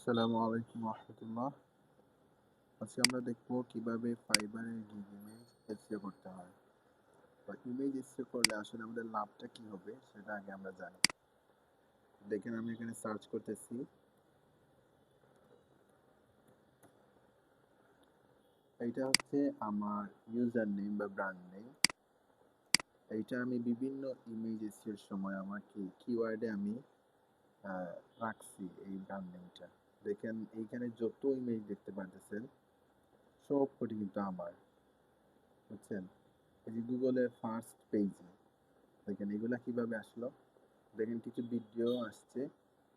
আসসালামু আলাইকুম রহমতুল্লাহ। আজকে আমরা দেখবো কিভাবে ফাইবারের গিগ ইমেজ এসইও করতে হয় বা ইমেজ এসইও করলে আসলে আমাদের লাভটা কি হবে সেটা আগে আমরা জানি। দেখেন আমি এখানে সার্চ করতেছি, এইটা হচ্ছে আমার ইউজার নেম বা ব্র্যান্ড নেম। এইটা আমি বিভিন্ন ইমেজ এসইওর সময় আমার কিওয়ার্ডে আমি রাখছি এই ব্র্যান্ড নেমটা। দেখেন এইখানে যত ইমেজ দেখতে পাচ্ছেন সব কটি কিন্তু আমার, বুঝছেন? এই যে গুগলের ফার্স্ট পেজে দেখেন এগুলা কিভাবে আসলো। দেখেন কিছু ভিডিও আসছে,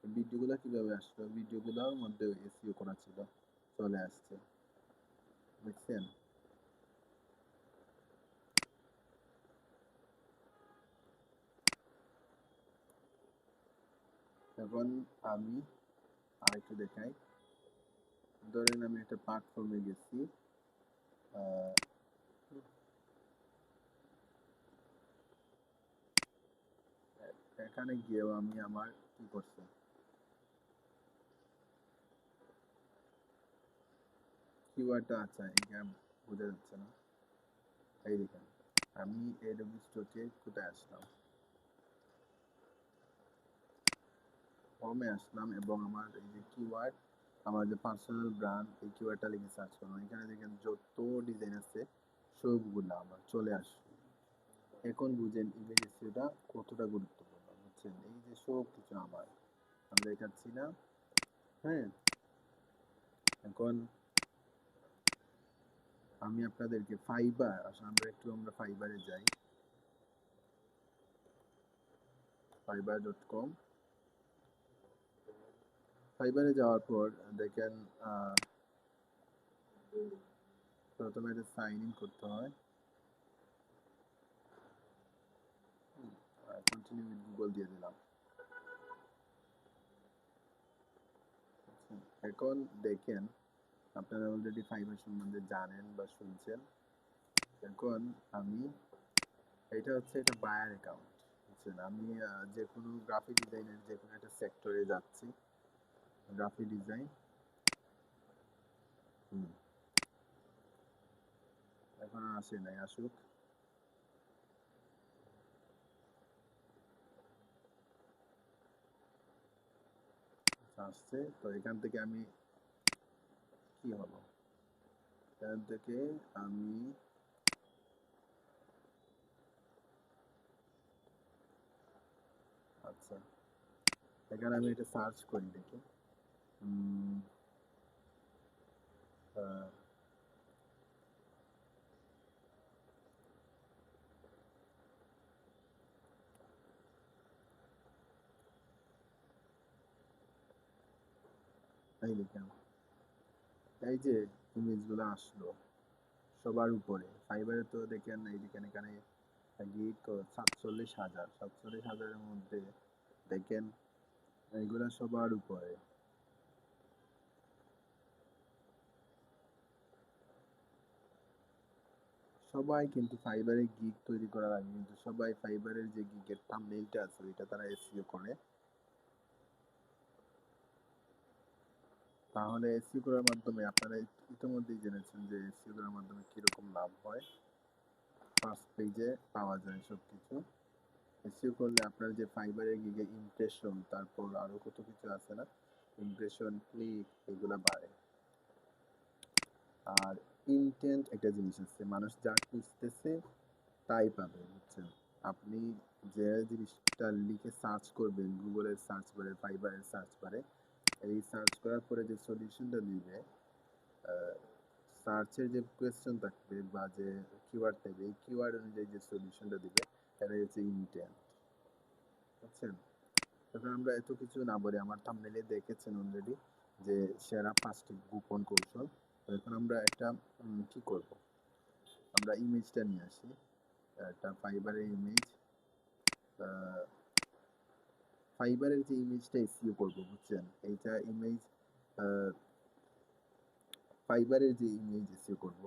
ভিডিওগুলো কিভাবে আসলো, ভিডিওগুলোর মধ্যে এসইও করা ছিল, চলে আসছে, দেখছেন? এখন আমি আরেকটু দেখাই। ধরেন আমি একটা প্ল্যাটফর্মে গেছি, এখানে গিয়েও আমি আমার কি করছি, কিওয়ার্ডটা আচ্ছা এখানে বোঝা যাচ্ছে না। এই দেখেন আমি এডব্লিউ স্টোরে কোথায় আসলাম, হোমে আসলাম এবং আমার এই যে কিওয়ার্ড, আমার যে পার্সোনাল ব্র্যান্ড, এই কিওয়ার্ডটা লিখে সার্চ করলাম। এখানে দেখেন যত ডিজাইন আছে সবগুলো আমার চলে আসছে। এখন বুঝেন ইমেজ এসইওটা কতটা গুরুত্বপূর্ণ, বুঝছেন? এই যে সব কিছু আমার আমি দেখাচ্ছি না, হ্যাঁ। এখন আমি আপনাদেরকে ফাইবার, আসলে আমরা ফাইবারে যাই, fiverr.com। ফাইবারে যাওয়ার পর দেখেন প্রথমে এটা সাইন ইন করতে হয়, কন্টিনিউ উইথ গুগল দিয়ে দিলাম। এখন দেখেন আপনারা অলরেডি ফাইবার সম্বন্ধে জানেন বা শুনছেন। এখন আমি, এটা হচ্ছে এটা বায়ার অ্যাকাউন্ট, বুঝছেন? আমি যে কোনো গ্রাফিক ডিজাইনের যে কোনো একটা সেক্টরে যাচ্ছি, গ্রাফিক ডিজাইন, এখন আসে নাই, আসুক। আসছে তো এখান থেকে আমি কি হলো, এখান থেকে আমি আচ্ছা এখানে আমি এটা সার্চ করি দেখি, এই দেখেন এই যে ইমেজগুলো আসলো সবার উপরে ফাইবারে, তো দেখেন এই দেখেন এখানে গিগ 47,000 মধ্যে দেখেন এইগুলা সবার উপরে। সবাই কিন্তু ফাইবারে গিগ তৈরি করার আগে কিন্তু সবাই ফাইবারের যে গিগের থাম্বনেইলটা আছে ওইটা তারা এসইও করে। তাহলে এসইও করার মাধ্যমে আপনারা ইতিমধ্যেই জেনেছেন যে এসইও করার মাধ্যমে কিরকম লাভ হয়। ফার্স্ট পেজে পাওয়া যায় সবকিছু। এসইও করলে আপনার যে ফাইবারের গিগে ইমপ্রেশন, তারপর আরো কত কিছু আছে না, ইমপ্রেশন, ক্লিক, এগুলা বাড়ে। আর ইনটেন্ট একটা জিনিস আছে, মানুষ যা খুঁজতেছে তাই পাবে, বুঝছেন? আপনি যে জিনিসটা লিখে সার্চ করবেন গুগলের সার্চ বারে, ফাইবারের সার্চ বারে, এই সার্চ করার পরে যে সলিউশনটা দিবে, সার্চের যে কোয়েশ্চেন থাকবে বা যে কিওয়ার্ড থাকবে, এই কিওয়ার্ড অনুযায়ী যে সলিউশনটা দিবে এটা হচ্ছে ইনটেন্ট, বুঝছেন? তখন আমরা এত কিছু না বলে, আমার থাম্বনেইলে দেখেছেন অলরেডি যে সেরা 5টি গোপন কৌশল। তো এখন আমরা একটা কি করব, আমরা ইমেজটা নিয়ে আসি, একটা ফাইবারের ইমেজ, ফাইবারের যে ইমেজটা এসইও করব, বুঝছেন? এইটা ইমেজ, ফাইবারের যে ইমেজ এসইও করব,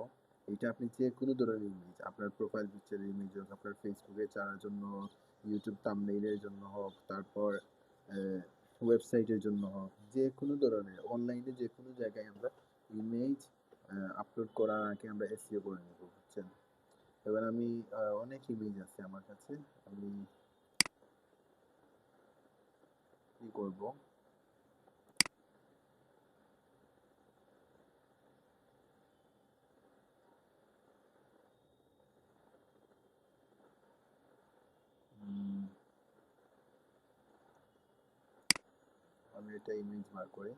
এটা আপনি যে কোনো ধরনের ইমেজ, আপনার প্রোফাইল পিকচারের ইমেজ হোক, আপনার ফেসবুকে ছাড়ার জন্য, ইউটিউব থাম্বনেইলের জন্য হোক, তারপর ওয়েবসাইটের জন্য হোক, যে কোনো ধরনের অনলাইনে যে কোনো জায়গায় আমরা ইমেজ আপলোড করার আগে আমরা এসইও করে নেব, বুঝছেন? এবার আমি অনেক ইমেজ আছে আমার কাছে, আমি কি করব, আমি এটা ইমেজ বার করি।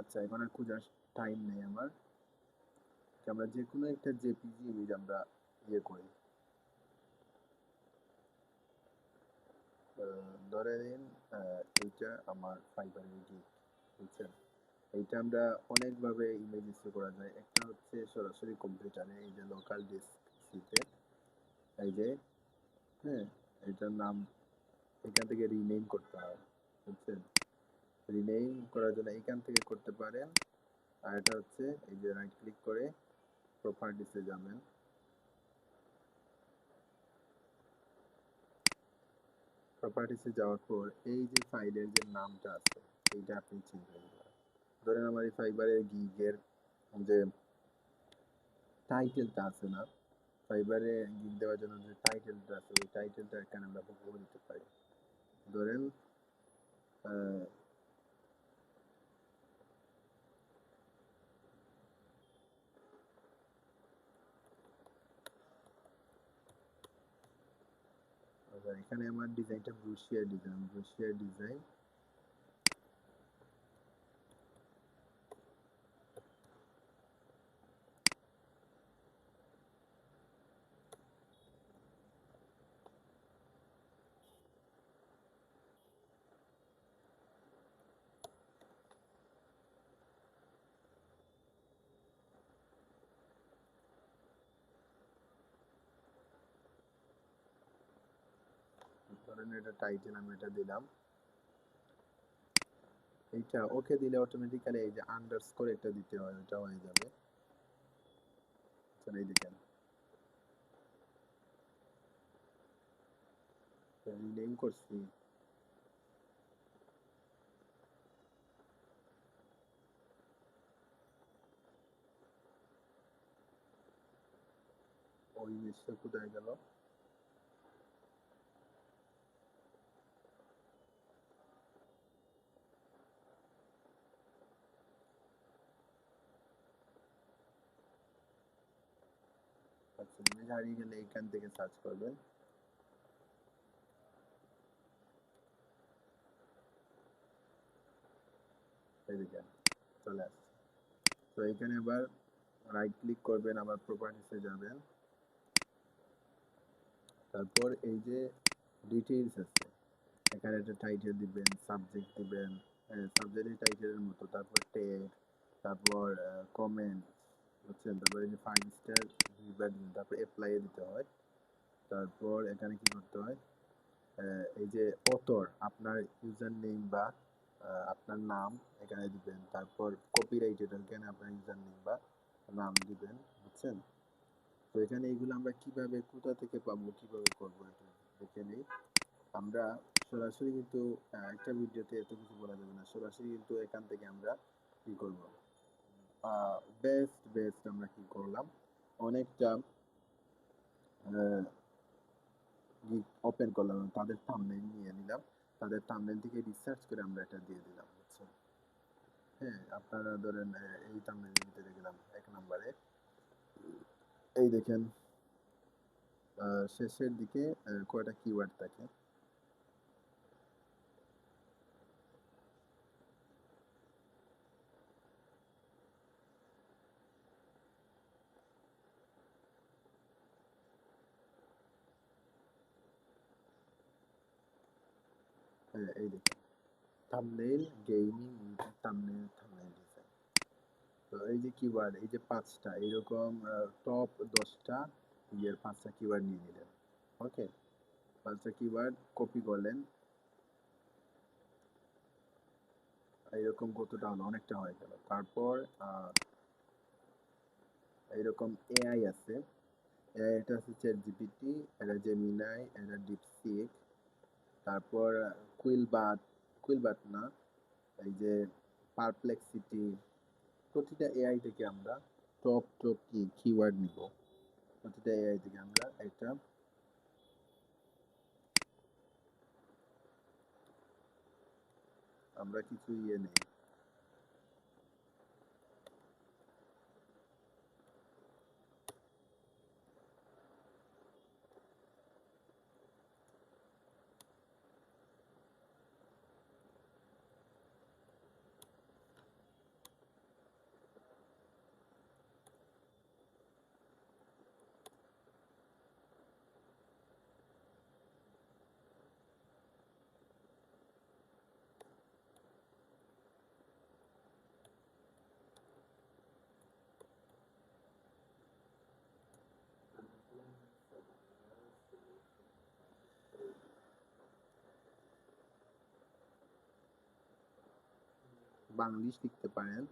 আচ্ছা, এখন আর খোঁজার টাইম নেই আমার, আমরা যে কোনো একটা জেপিজি ইমেজ আমরা ইয়ে করি। ধরে নিন এইটা আমার ফাইবারের গিগ, বুঝছেন? এইটা আমরা অনেকভাবে ইমেজ ইস্যু করা যায়। একটা হচ্ছে সরাসরি কম্পিউটারে, এই যে লোকাল ডিস্ক সিতে, এই যে, হ্যাঁ, এটার নাম এখান থেকে রিনেম করতে হয়, বুঝছেন? রিনেম করার জন্য এখান থেকে করতে পারেন। আর এটা হচ্ছে এই যে রাইট ক্লিক করে প্রপার্টিসে যাবেন, প্রপার্টিসে যাওয়ার পর এই যে ফাইলের যে নামটা আছে এইটা আপনি চেঞ্জ করে দেবেন। ধরেন আমার এই ফাইবারের গিগের যে টাইটেলটা আছে না, ফাইবারে গিগ দেওয়ার জন্য যে টাইটেলটা আছে ওই টাইটেলটা এখানে আমরা বলে দিতে পারি। ধরেন এখানে আমার ডিজাইনটা ব্রুশিয়ার ডিজাইন, ব্রুশিয়ার ডিজাইন। ধরেন এটা টাইটেল, আমি এটা দিলাম। এইটা ওকে দিলে অটোমেটিক্যালি এই যে আন্ডারস্কোর একটা দিতে হয়, ওটা হয়ে যাবে। এই দেখেন রিনেম করছি। ওই ইমেজটা কোথায় গেল? আচ্ছা, ইমেজ হারিয়ে গেলে এখান থেকে সার্চ করবেন। এই দেখেন চলে আসছে। তো এখানে আবার রাইট ক্লিক করবেন, আবার প্রপার্টিসে যাবেন, তারপর এই যে ডিটেইলস আছে এখানে একটা টাইটেল দিবেন, সাবজেক্ট দিবেন, সাবজেক্টের টাইটেলের মতো, তারপর ট্যাগ, তারপর কমেন্ট, বুঝছেন? তারপর এই যে 5 স্টার রিভিউ দিন, তারপর অ্যাপ্লাই দিতে হয়। তারপর এখানে কি করতে হয়, এই যে অথর আপনার ইউজার নেম বা আপনার নাম এখানে দিবেন, তারপর কপিরাইটেড এখানে আপনার ইউজার নেম বা নাম দিবেন, বুঝছেন? তো এখানে এইগুলো আমরা কিভাবে কোথা থেকে পাবো, কিভাবে করবো এটা দেখে নিই। আমরা সরাসরি কিন্তু একটা ভিডিওতে এত কিছু বলা যাবে না, সরাসরি কিন্তু এখান থেকে আমরা কি করব, বেস্ট বেস্ট আমরা কি করলাম, অনেকটা ওপেন করলাম, তাদের থাম্বনেইল নিয়ে নিলাম, তাদের থাম্বনেইল থেকে রিসার্চ করে আমরা এটা দিয়ে দিলাম, বুঝছেন? হ্যাঁ, আপনারা ধরেন এই থাম্বনেইলের ভিতরে গেলাম 1 নম্বরে, এই দেখেন শেষের দিকে কয়টা কিওয়ার্ড থাকে। এই দেখেন thumbnail, gaming, YouTube thumbnail, thumbnail design. তো এই যে কিওয়ার্ড, এই যে 5টা এরকম টপ 10টা ইয়ের 5টা কিওয়ার্ড নিয়ে নিলেন। ওকে, 5টা কিওয়ার্ড কপি করলেন। এইরকম কতটা হলো, অনেকটা হয়ে গেল। তারপর এইরকম এআই আছে, এআই এটা আছে চ্যাট জিপিটি, এটা জেমিনাই, এটা ডিপসিক, তারপর কুইলবাট, কুইলবাট না, এই যে পারপ্লেক্সিটি। প্রতিটা এআই থেকে আমরা টপ টপ কিওয়ার্ড নিব। প্রতিটা এআই থেকে আমরা একটা আমরা কিছু ইয়ে নেই। বাংলিশ লিখতে পারেন।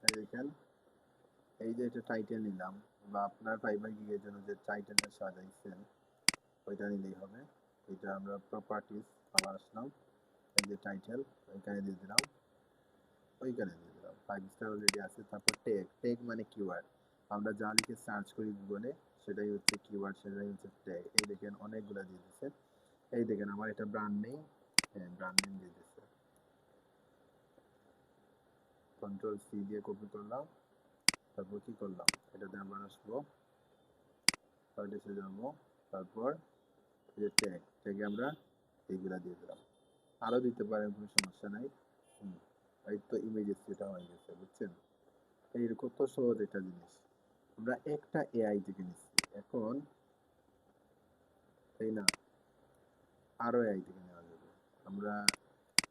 এই দেখেন, এই যে এটা টাইটেল নিলাম, বা আপনার ফাইবার গিগের জন্য যে টাইটেলটা সাজাইছেন ওইটা নিলেই হবে। এটা আমরা প্রপার্টিস আবার আসলাম, এই যে টাইটেল ওইখানে দিয়ে দিলাম, ওইখানে দিয়ে দিলাম। 5 স্টার অলরেডি আছে। তারপর ট্যাগ, ট্যাগ মানে কিওয়ার্ড। আমরা যা লিখে সার্চ করি গুগলে সেটাই হচ্ছে কিওয়ার্ড, সেটাই হচ্ছে ট্যাগ। এই দেখেন অনেকগুলো দিয়ে দিচ্ছে। এই দেখেন আমার এটা ব্র্যান্ড নেই, হ্যাঁ ব্র্যান্ড নেম দিয়ে দিচ্ছে। কন্ট্রোল সি দিয়ে কপি করলাম, তারপর কি করলাম, এটাতে আবার আসবো, পার্টিসে যাবো, তারপর এই যে ট্যাগ, ট্যাগে আমরা এইগুলা দিয়ে দিলাম। আরো দিতে পারেন, কোনো সমস্যা নাই। এই তো ইমেজেস সেটা হয়ে গেছে, বুঝছেন? এইরকম তো সহজ একটা জিনিস। আমরা একটা এআই থেকে নিচ্ছি, এখন তাই না, আরো এআই থেকে নেওয়া যাবে। আমরা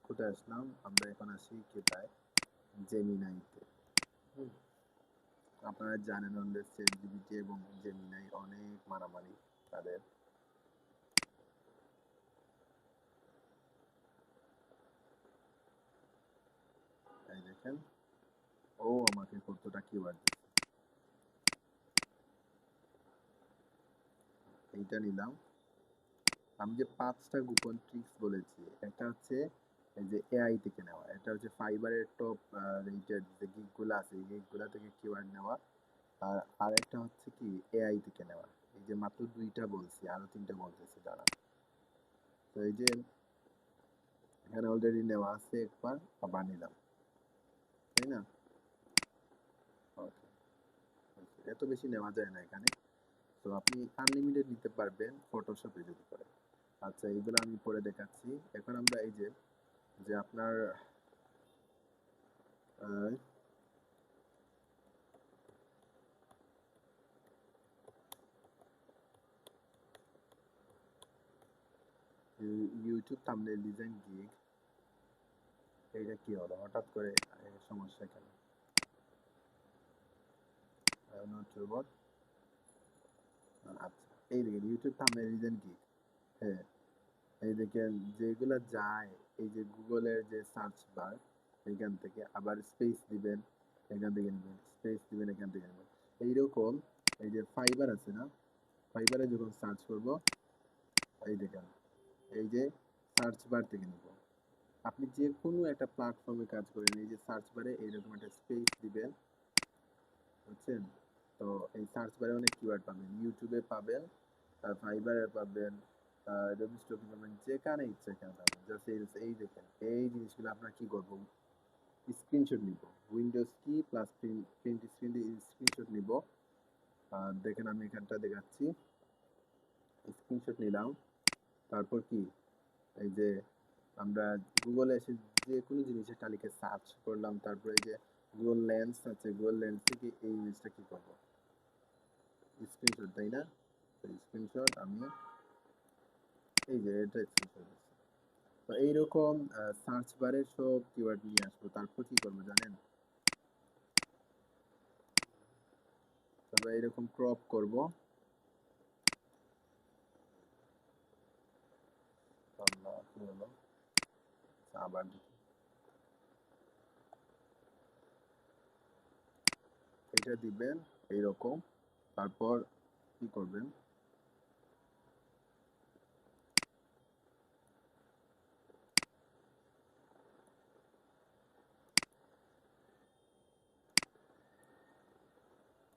কোথায় আসলাম, আমরা এখন আসি কোথায়, জেমিনাইতে। আপনারা জানেন আমাদের চ্যাট জিপিটি এবং জেমিনাই অনেক মারামারি তাদের। এই দেখেন ও আমাকে কতটা কিওয়ার্ড দিচ্ছে। এইটা নিলাম। আমি যে 5টা গোপন ট্রিক্স বলেছি, একটা হচ্ছে এই যে এআই থেকে নেওয়া, এটা হচ্ছে ফাইবারের টপ রেটেড যে গিগগুলো আছে এই গিগগুলো থেকে কিওয়ার্ড নেওয়া, আর আরেকটা হচ্ছে কি এআই থেকে নেওয়া। এই যে মাত্র 2টা বলছি, আরো 3টা বলতেছি দাঁড়া। তো এই যে এখানে অলরেডি নেওয়া আছে, একবার আবার নিলাম, তাই না? ওকে, এত বেশি নেওয়া যায় না এখানে। তো আপনি আনলিমিটেড নিতে পারবেন ফটোশপে যদি করেন। আচ্ছা, এইগুলো আমি পরে দেখাচ্ছি। এখন আমরা এই যে যে আপনার ইউটিউব থাম্বনেল ডিজাইন গিগ, এইটা কি হলো হঠাৎ করে, সমস্যা কেন? Not robot. আচ্ছা, এই দেখেন ইউটিউব থাম্বনেল ডিজাইন গিগ। হ্যাঁ, এই দেখেন যেগুলা যায়, এই যে গুগলের যে সার্চ বার, এখান থেকে আবার স্পেস দিবেন, এখান থেকে নেবেন, স্পেস দিবেন, এখান থেকে নেবেন। এইরকম এই যে ফাইবার আছে না, ফাইবারে যখন সার্চ করব, এই দেখেন এই যে সার্চ বার থেকে নিব। আপনি যে কোনো একটা প্ল্যাটফর্মে কাজ করেন, এই যে সার্চ বারে এইরকম একটা স্পেস দিবেন, বুঝছেন? তো এই সার্চ বারে অনেক কিওয়ার্ড পাবেন, ইউটিউবে পাবেন, ফাইবারে পাবেন, রবি স্টকে পাবেন, যেখানে ইচ্ছে এখানে পাবেন। জাস্ট এই দেখেন এই জিনিসগুলো আপনার কি করবো, স্ক্রিনশট নিব, উইন্ডোজ কি প্লাস প্রিন্ট স্ক্রিন দিয়ে স্ক্রিনশট নিব। দেখেন আমি এখানটা দেখাচ্ছি, স্ক্রিনশট নিলাম। তারপর কি এই যে আমরা গুগলে এসে যে কোনো জিনিসের তালিকা সার্চ করলাম, তারপরে এই যে গুগল লেন্স আছে, গুগল লেন্স থেকে এই জিনিসটা কি করব, স্ক্রিনশট, তাই না? স্ক্রিনশট আমি এই যে এটা স্ক্রিনশট দিচ্ছি। তো এইরকম সার্চ বারে সব কিওয়ার্ড নিয়ে আসবো। তারপর কি করবো জানেন, তবে এরকম ক্রপ করব। আল্লাহ কি হলো, আবার দেখি, এটা দিবেন এইরকম। তারপর কি করবেন,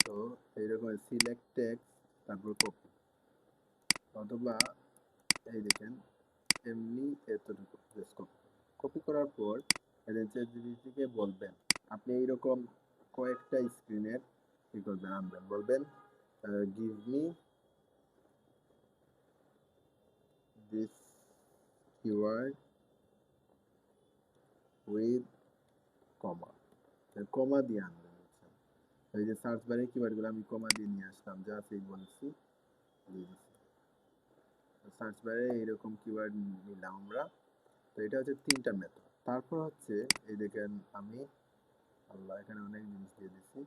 তো এইরকম সিলেক্ট টেক্সট, তারপর কপি, অথবা এই দেখেন এমনি এতটুকু জাস্ট কপি। কপি করার পর চ্যাটজিপিটিকে বলবেন, আপনি এইরকম কয়েকটা স্ক্রিনের কি করবেন, আনবেন, বলবেন give me this keyword with comma, comma দিয়ে আনবেন, বুঝছেন? এই যে সার্চ বারে কিওয়ার্ডগুলো আমি কমা দিয়ে নিয়ে আসলাম, যা সেই বলছি দিয়ে দিচ্ছি। সার্চ বারে এইরকম কিওয়ার্ড নিলাম আমরা। তো এটা হচ্ছে 3টা মেথড। তারপর হচ্ছে এই দেখেন আমি আল্লাহ এখানে অনেক জিনিস দিয়ে দিচ্ছি।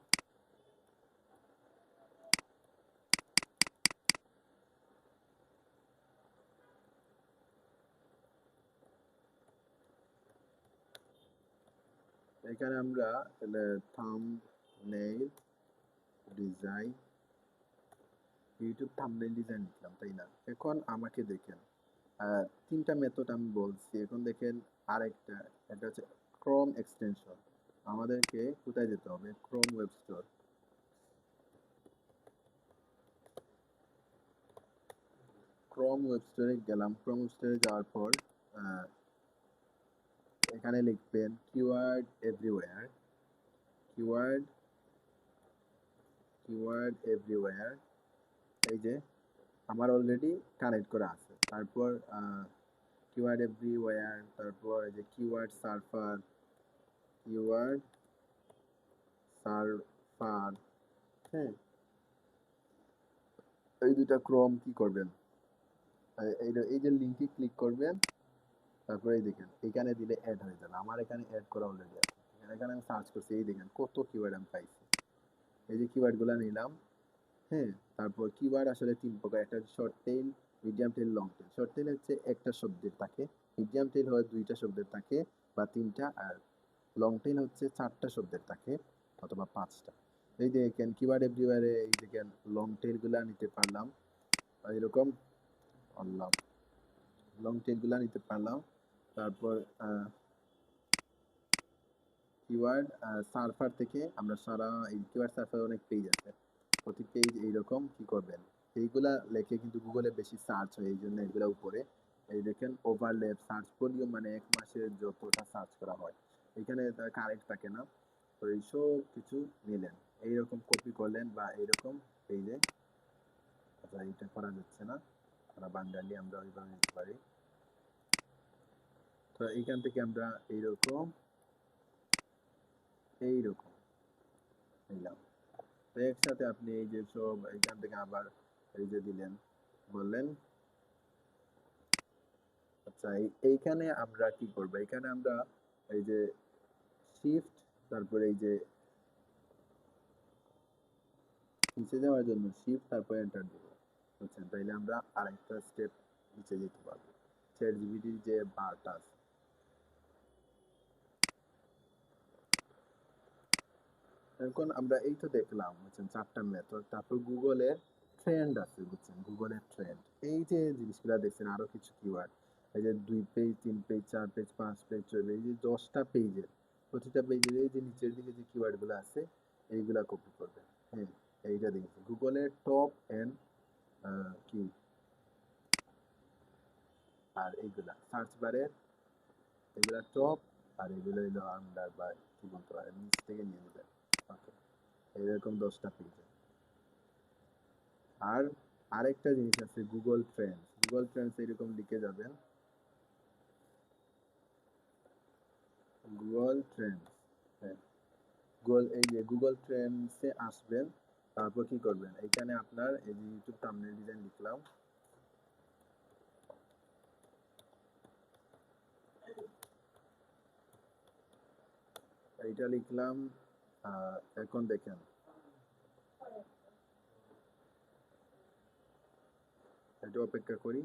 এখানে আমরা thumbnail design, YouTube thumbnail design দিলাম, তাই না? এখন আমাকে দেখেন 3টা মেথড আমি বলছি, এখন দেখেন আরেকটা, এটা হচ্ছে ক্রোম এক্সটেনশন। আমাদেরকে কোথায় যেতে হবে, Chrome web store. Chrome web স্টোরে গেলাম, ক্রোম ওয়েব স্টোরে যাওয়ার পর এখানে লিখবেন keyword everywhere, keyword keyword everywhere. এই যে আমার অলরেডি কানেক্ট করা আছে। তারপর কিওয়ার্ড এভরিওয়্যার, তারপর এই যে কিওয়ার্ড সার্ফার, কিওয়ার্ড সার্ফার, হ্যাঁ, এই দুইটা ক্রোম কি করবেন, এই যে লিঙ্কে ক্লিক করবেন, তারপরে এই দেখেন এখানে দিলে অ্যাড হয়ে যাবে। আমার এখানে অ্যাড করা অলরেডি আছে। এখানে আমি সার্চ করছি, এই দেখেন কত কিওয়ার্ড আমি পাইছি। এই যে কিওয়ার্ডগুলো নিলাম, হ্যাঁ। তারপর কিওয়ার্ড আসলে 3 প্রকার, একটা হচ্ছে short tail, medium tail, long tail. Short tail হচ্ছে একটা শব্দের থাকে, মিডিয়াম টেইল হয় 2টা শব্দের থাকে বা 3টা, আর লং টেইল হচ্ছে 4টা শব্দের থাকে অথবা 5টা। এই দেখেন কিওয়ার্ড এভরিওয়্যারে এই দেখেন লং টেইল গুলা নিতে পারলাম, এরকম আল্লাহ লং টেইল গুলা নিতে পারলাম। তারপর কিওয়ার্ড সার্ফার থেকে আমরা সারা এই কিওয়ার্ড সার্ফার অনেক পেজ আছে, প্রতি পেজ এইরকম কি করবেন, এইগুলা লেখে কিন্তু গুগলে বেশি সার্চ হয়, এই জন্য এগুলা উপরে। এই দেখেন ওভারল্যাপ সার্চ ভলিউম, মানে এক মাসের যতটা সার্চ করা হয় এখানে কারেক্ট থাকে না। তো এইসব কিছু নিলেন, এইরকম কপি করলেন বা এইরকম পেজে, আচ্ছা এইটা করা যাচ্ছে না, আমরা বাঙালি, আমরা ওইভাবে নিতে পারি। তো এইখান থেকে আমরা এইরকম এইরকম নিলাম। তো একসাথে আপনি এই যে সব এখান থেকে আবার এই যে দিলেন, বললেন আচ্ছা এইখানে আমরা কি করবো, এখানে আমরা এই যে শিফট, তারপরে এই যে নিচে যাওয়ার জন্য শিফট, তারপর এন্টার দিব, বুঝছেন? তাইলে আমরা আরেকটা স্টেপ নিচে যেতে পারবো, চ্যাট জিপিটির যে বারটা আছে। এখন আমরা এই তো দেখলাম, বুঝছেন, 4টা মেথড। তারপর গুগলের ট্রেন্ড আছে, বুঝছেন, গুগলের ট্রেন্ড, এই যে জিনিসগুলো দেখছেন, আরো কিছু কিওয়ার্ড, এই যে 2 পেজ, 3 পেজ, 4 পেজ, 5 পেজ চলে, এই যে 10টা পেজের, প্রতিটা পেজের এই যে নিচের দিকে যে কিওয়ার্ড গুলো আছে এইগুলা কপি করবেন, হ্যাঁ। এইটা দেখেছি গুগলের টপ এন্ড কি, আর এইগুলা সার্চ বারের এগুলা টপ, আর এগুলো হলো আন্ডার বার, বলতে পারেন, নিচ থেকে নিয়ে নেবেন। ওকে, এরকম 10টা পেয়ে যাবে। আর আরেকটা জিনিস আছে গুগল ট্রেন্ডস। গুগল ট্রেন্ডস এরকম লিখে যাবেন, গুগল ট্রেন্ডস। হ্যাঁ, এই যে গুগল ট্রেন্ডসে আসবেন, তারপর কি করবেন, এখানে আপনার এই যে ইউটিউব থাম্বনেল ডিজাইন লিখলাম, এইটা লিখলাম। এখন দেখেন, এটা অপেক্ষা করি।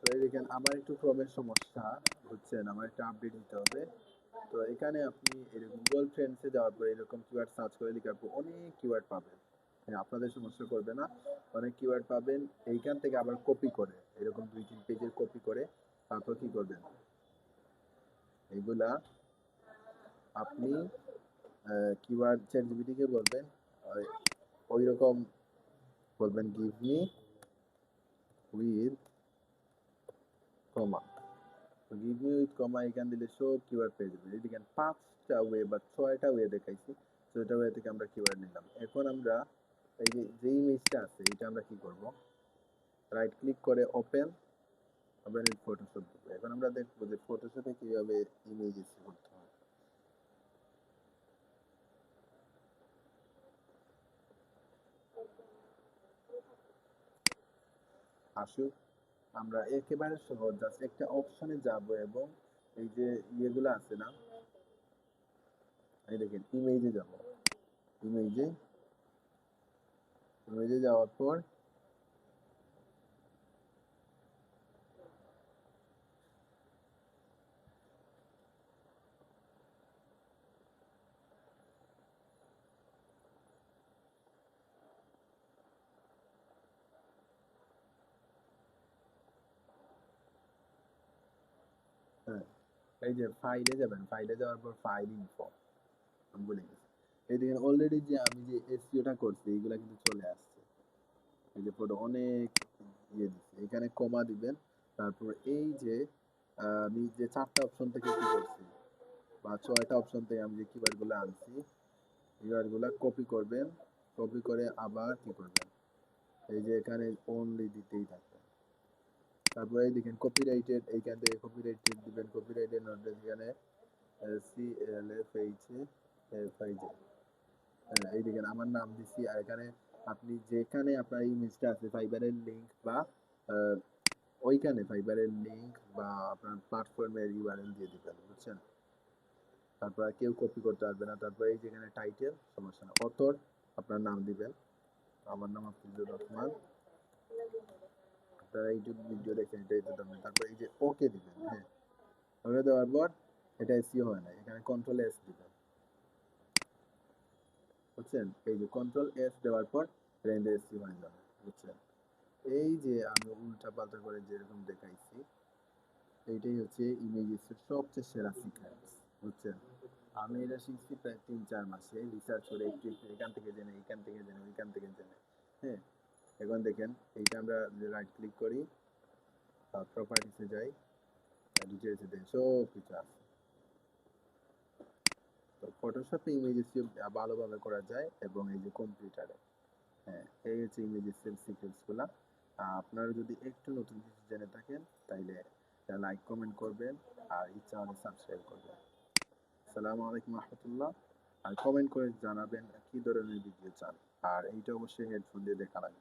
তো এই দেখেন আমার একটু ক্রমের সমস্যা, বুঝছেন, আমার একটা আপডেট দিতে হবে। তো এখানে আপনি গুগল ট্রেন্ডসে যাওয়ার পর এরকম কিওয়ার্ড সার্চ করে লিখার পর অনেক কিওয়ার্ড পাবেন। হ্যাঁ, আপনাদের সমস্যা করবে না, অনেক কিওয়ার্ড পাবেন। এইখান থেকে আবার কপি করে এরকম 2-3 পেজের কপি করে তারপর কি করবেন, এইগুলা আপনি কিওয়ার্ড চ্যাট জিপিটিকে বলবেন, ওই রকম বলবেন give me with comma. Give me with comma এখান দিলে সব কিওয়ার্ড পেয়ে যাবেন। এই দেখেন 5টা ওয়ে বা 6টা ওয়ে দেখাইছি, 6টা ওয়ে থেকে আমরা কিওয়ার্ড নিলাম। এখন আমরা এই যে ইমেজটা আছে এটা আমরা কি করব, রাইট ক্লিক করে ওপেন, ওপেন উইথ ফটোশপ দিব। এখন আমরা দেখবো যে ফটোশপে কিভাবে ইমেজ ইনসার্ট করতে হয়। আসুক, আমরা একেবারে সহজ, জাস্ট একটা অপশনে যাব এবং এই যে ইয়েগুলো আছে না, এই দেখেন ইমেজে যাব। ইমেজে ইমেজে যাওয়ার পর হ্যাঁ, এই যে ফাইলে যাবেন, ফাইলে যাওয়ার পর ফাইল ইনফো, আমি বলে গেছি। এই দেখেন অলরেডি যে আমি যে এসইওটা করছি এইগুলা কিন্তু চলে আসছে। এই যে ফটো অনেক ইয়ে দিচ্ছে, এখানে কমা দিবেন। তারপর এই যে আমি যে 4টা অপশন থেকে কি করছি বা 6টা অপশন থেকে আমি যে কিওয়ার্ড গুলো আনছি, কিওয়ার্ড গুলা কপি করবেন। কপি করে আবার কি করবেন, এই যে এখানে অনলি দিতেই থাকবেন। তারপরে এই দেখেন কপিরাইটেড, এইখান থেকে কপিরাইটেড দিবেন। কপিরাইটেড নোট এখানে CLF FIJ, এই দেখেন আমার নাম দিছি। আর এখানে আপনি যেখানে আপনার ইমেজটা আছে ফাইবারের লিংক বা ওইখানে ফাইবারের লিংক বা আপনার প্ল্যাটফর্মের ইউআরএল দিয়ে দিবেন, বুঝছেন। তারপর কেউ কপি করতে পারবে না। তারপর এই যেখানে টাইটেল, সমস্যা না, অথর আপনার নাম দিবেন। আমার নাম আফিজুর রহমান, আপনারা ইউটিউব ভিডিও দেখেন এটাই তো দাম। তারপর এই যে ওকে দিবেন। হ্যাঁ, ওকে দেওয়ার পর এটা এসইও হয় না, এখানে কন্ট্রোল এস দিবেন, বুঝছেন। এই যে কন্ট্রোল এস দেওয়ার পর রেঞ্জ এসইও হয়ে যাবে, বুঝছেন। এই যে আমি উল্টা পাল্টা করে যেরকম দেখাইছি, এইটাই হচ্ছে ইমেজেসের সবচেয়ে সেরা সিকোয়েন্স, বুঝছেন। আমি এটা শিখছি প্রায় 3-4 মাসে রিসার্চ করে, একটু একটু এখান থেকে জেনে, এখান থেকে জেনে, ওইখান থেকে জেনে। হ্যাঁ, এখন দেখেন এইটা আমরা রাইট ক্লিক করি, প্রপার্টিসে যাই, ডিটেলসে দেন, সব কিছু আছে। তো ফটোশপে ইমেজেস ভালোভাবে করা যায় এবং এই যে কম্পিউটারে, হ্যাঁ, এই হচ্ছে ইমেজেসের সিকোয়েন্সগুলা। আপনারা যদি একটু নতুন কিছু জেনে থাকেন তাইলে লাইক কমেন্ট করবেন, আর ইচ্ছা হলে সাবস্ক্রাইব করবেন। আসসালামু আলাইকুম রহমতুল্লাহ। আর কমেন্ট করে জানাবেন কি ধরনের ভিডিও চান, আর এইটা অবশ্যই হেডফোন দিয়ে দেখা লাগবে।